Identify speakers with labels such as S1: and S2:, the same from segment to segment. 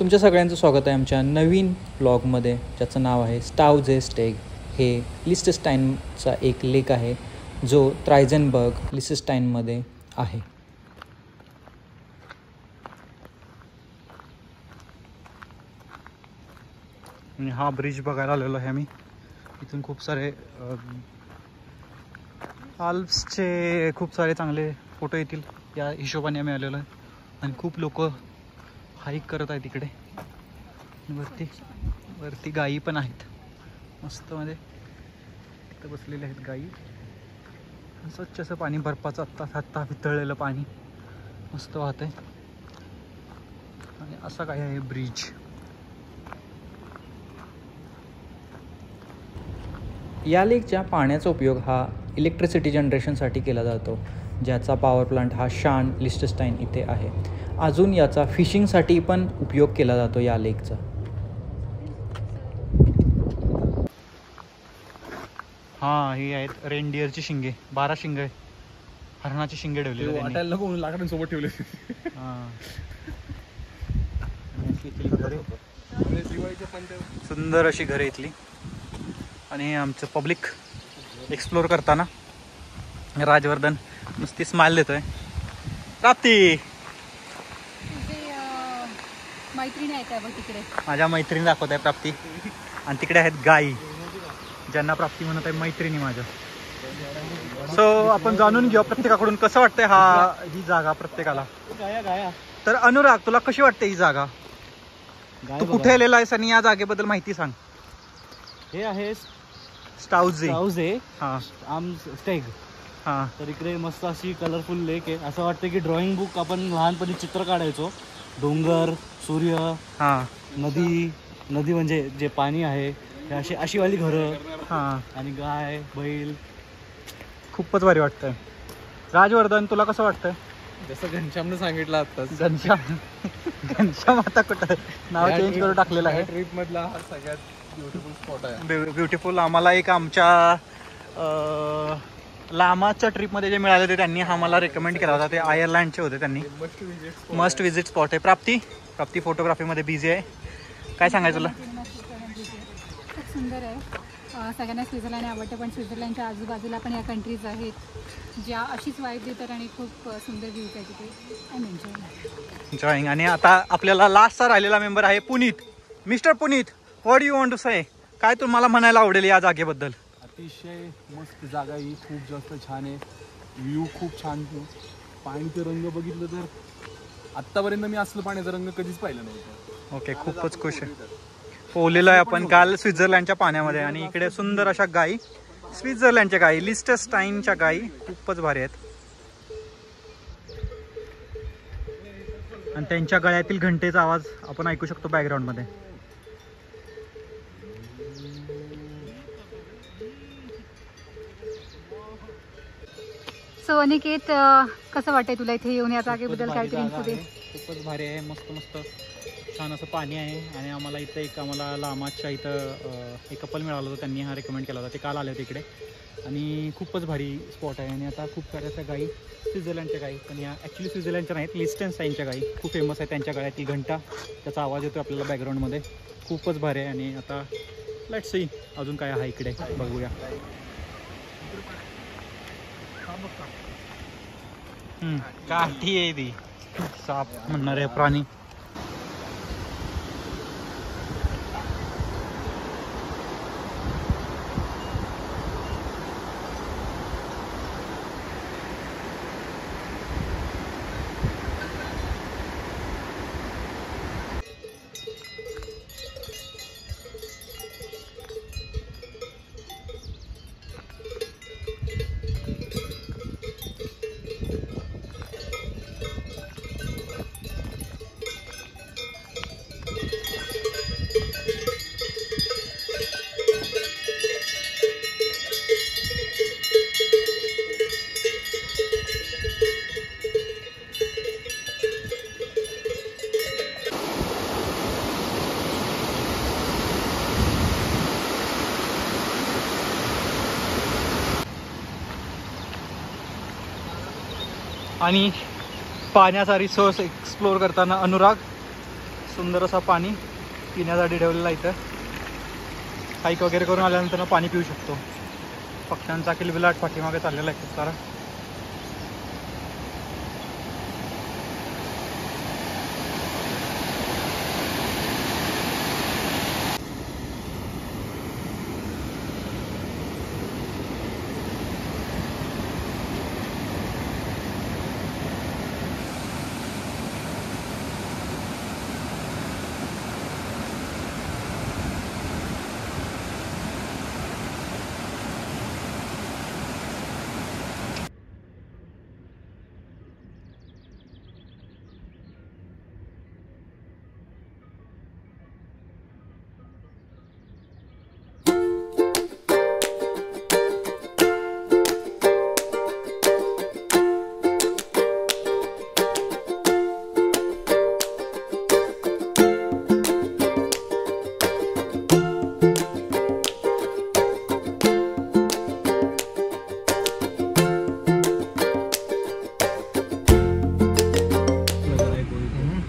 S1: तुमच्या सगळ्यांचं स्वागत आहे आमच्या नवीन ब्लॉगमध्ये, ज्याचं नाव आहे स्टाउझेस्टेग. हे लिस्टस्टाईनचा एक लेक आहे जो ट्रायझेनबर्ग लिस्टस्टाईनमध्ये आहे. आणि हा ब्रिज बघायला आलेलो आहे आम्ही. इथून खूप सारे आल्प्सचे खूप सारे चांगले फोटो येतील या हिशोबाने आम्ही आलेलो आहे. आणि खूप लोक हाईक करत आहेत इकडे. वरती गायी पण आहेत मस्त मध्ये, इथं बसलेले आहेत गायी. स्वच्छ असं पाणी, बर्फाचं आत्ता वितळलेलं पाणी मस्त वाहत आहे. आणि असं काय आहे ब्रिज. या लेकच्या पाण्याचा उपयोग हा इलेक्ट्रिसिटी जनरेशनसाठी केला जातो, ज्याचा पॉवर प्लांट हा शान लिस्टस्टाईन इथे आहे. अजून याचा फिशिंगसाठी पण उपयोग केला जातो या लेकचा. हां, ही आहेत रेनडिअरची शिंगे. 12 शिंगे, हरणाची शिंगे ठेवलेली
S2: वाटायला नको म्हणून लाकडांसोबत ठेवले.
S1: सुंदर अशी घरे इथली. आणि आमचं पब्लिक एक्सप्लोर करताना राजवर्धन नुसती स्माइल देतोय. प्राप्ती
S3: मैत्रिणी आहेत बघ तिकडे.
S1: माझ्या मैत्रिणी दाखवत आहे प्राप्ती. आणि तिकडे आहेत गायी, ज्यांना प्राप्ती म्हणत आहे मैत्रिणी माझ्या. सो आपण जाणून घेऊ प्रत्येकाकडून कसं वाटतंय ही जागा प्रत्येकाला. तर अनुराग, तुला कशी वाटते ही जागा? तू कुठे आलेला आहेस आणि या जागेबद्दल माहिती सांग.
S2: हे आहे
S1: स्टाउझे.
S2: स्टेग.
S1: हां,
S2: तर इकडे मस्त अशी कलरफुल लेक आहे. असं वाटतं की ड्रॉइंग बुक आपण लहानपणी चित्र काढायचो. डोंगर, सूर्य,
S1: हां,
S2: नदी म्हणजे जे पाणी आहे, अशी वाली घरं,
S1: हां,
S2: आणि गाय, बैल.
S1: खूपच भारी वाटतंय. राजवर्धन, तुला कसं वाटतंय?
S2: जसं घनश्यामनं सांगितलं आत्ताच,
S1: घनश्याम आता कुठं नाव चेंज करून टाकलेलं आहे.
S2: ट्रिप मधला हा सगळ्यात ब्युटिफुल स्पॉट आहे.
S1: ब्युटिफुल. आम्हाला एक आमच्या लामाच्या ट्रिपमध्ये जे मिळाले होते त्यांनी आम्हाला रेकमेंड केला होता. ते आयर्लंडचे होते. त्यांनी मस्ट विजिट स्पॉट आहे. प्राप्ती फोटोग्राफीमध्ये बिझी आहे. काय सांगायचं तुला?
S3: खूप सुंदर आहे. सगळ्यांना स्वित्झर्लंड आवडतं, पण स्वित्झर्लंडच्या आजूबाजूला पण या कंट्रीज आहेत ज्या अशीच वाईब देतात आणि खूप सुंदर व्ह्यूज आहे तिथे. I am enjoying.
S1: आणि आता आपल्याला लास्टचा राहिलेला मेंबर आहे Puneet. Mister Puneet, what you want to say? काय तुम्हाला म्हणायला आवडेल या जागेबद्दल?
S2: अतिशय मस्त जागा ही, खूप जास्त छान आहे. व्ह्यू खूप छान. पाणीचे रंग बघितलं तर आत्तापर्यंत मी असलं पाण्याचा रंग कधीच पाहिलं नव्हतं.
S1: ओके, खूपच खुश आहे. पोहलेलो आहे आपण काल स्वित्झर्लंडच्या पाण्यामध्ये. आणि इकडे सुंदर अशा गायी, स्वित्झर्लंडच्या गायी, लिस्टस्टाईनच्या गायी खूपच भारी आहेत. आणि त्यांच्या गळ्यातील घंटेचा आवाज आपण ऐकू शकतो बॅकग्राऊंडमध्ये.
S3: सो अनिकेत, कसं वाटतंय तुला इथे येऊन? या जागेबद्दल काय इन्फो दे.
S1: खूपच भारी आहे. मस्त छान असं पाणी आहे. आणि आम्हाला इथं लामाच्या इथं एक कपल मिळालं होतं. त्यांनी हा रेकमेंड केला होता. ते काल आले होते इकडे. आणि खूपच भारी स्पॉट आहे. आणि आता खूप साऱ्या गाई, स्वित्झर्लंडच्या गाई, पण या ॲक्च्युली स्वित्झर्लंडच्या नाहीत, लिस्टनस्टाईनच्या गाई खूप फेमस आहे. त्यांच्या गळ्यातील घंटा, त्याचा आवाज येतो आपल्याला बॅकग्राऊंडमध्ये. खूपच भारी आहे. आणि आता लेट्स सी अजून काय आहे इकडे, बघूया. काठी आहे ती, साप म्हणणार आहे प्राणी. आणि पाण्याचा रिसोर्स एक्सप्लोर करताना अनुराग. सुंदर असा पाणी पिण्यासाठी ठेवलेला आहे इथं. हाईक वगैरे करून आल्यानंतर पाणी पिऊ शकतो. पक्ष्यांचा किलबिलाट पाठीमागे चाललेला आहे खूप सारा.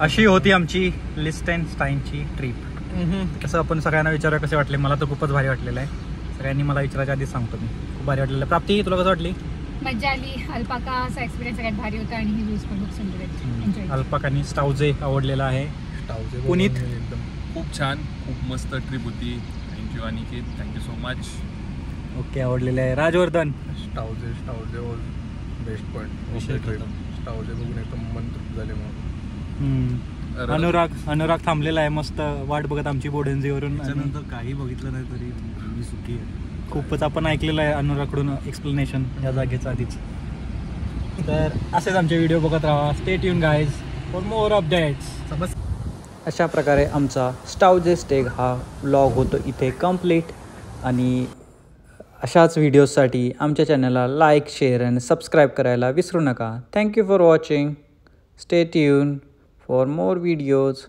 S1: अशी होती आमची लिस्टेनस्टाईनची ट्रिप. कसं आपण सगळ्यांना विचारूया कसे वाटले. मला तर खूपच भारी वाटलेलं आहे. सगळ्यांनी मला विचारायच्या आधीच सांगतो मी, खूप भारी वाटलेलं आहे. प्राप्ती, तुला कसं वाटली?
S3: मजा आली. अल्पाकाचा एक्सपिरियन्स सगळ्यात भारी होता आणि ही व्ह्यूज पण खूप सुंदर आहेत. एन्जॉय.
S1: अल्पाकानी स्टाउजे आवडलेला आहे. पुनीत?
S2: एकदम खूप छान, खूप मस्त ट्रिप होती. Thank you Aniket, thank you so much.
S1: Okay, आवडलेलं आहे. राजवर्धन?
S4: स्टाउजे बेस्ट पॉईंट. स्टाउजे बघून एकदम मन तृप्त झाले. मग
S1: अनुराग थांबलेला आहे मस्त वाट बघत आमची बोडेंजीवरून.
S4: त्याच्यानंतर काही बघितलं नाही तरी मी सुखी आहे.
S1: खूपच आपण ऐकलेलं आहे अनुरागकडून एक्सप्लेनेशन या जागेचं आधीच. तर असेच आमचे व्हिडिओ बघत राहा. Stay tune guys for more updates. अशा प्रकारे आमचा स्टाउजे स्टेग हा व्लॉग होतो इथे कंप्लीट. आणि अशाच व्हिडिओजसाठी आमच्या चॅनलला लाईक, शेअर आणि सबस्क्राईब करायला विसरू नका. Thank you for watching. Stay tune for more videos.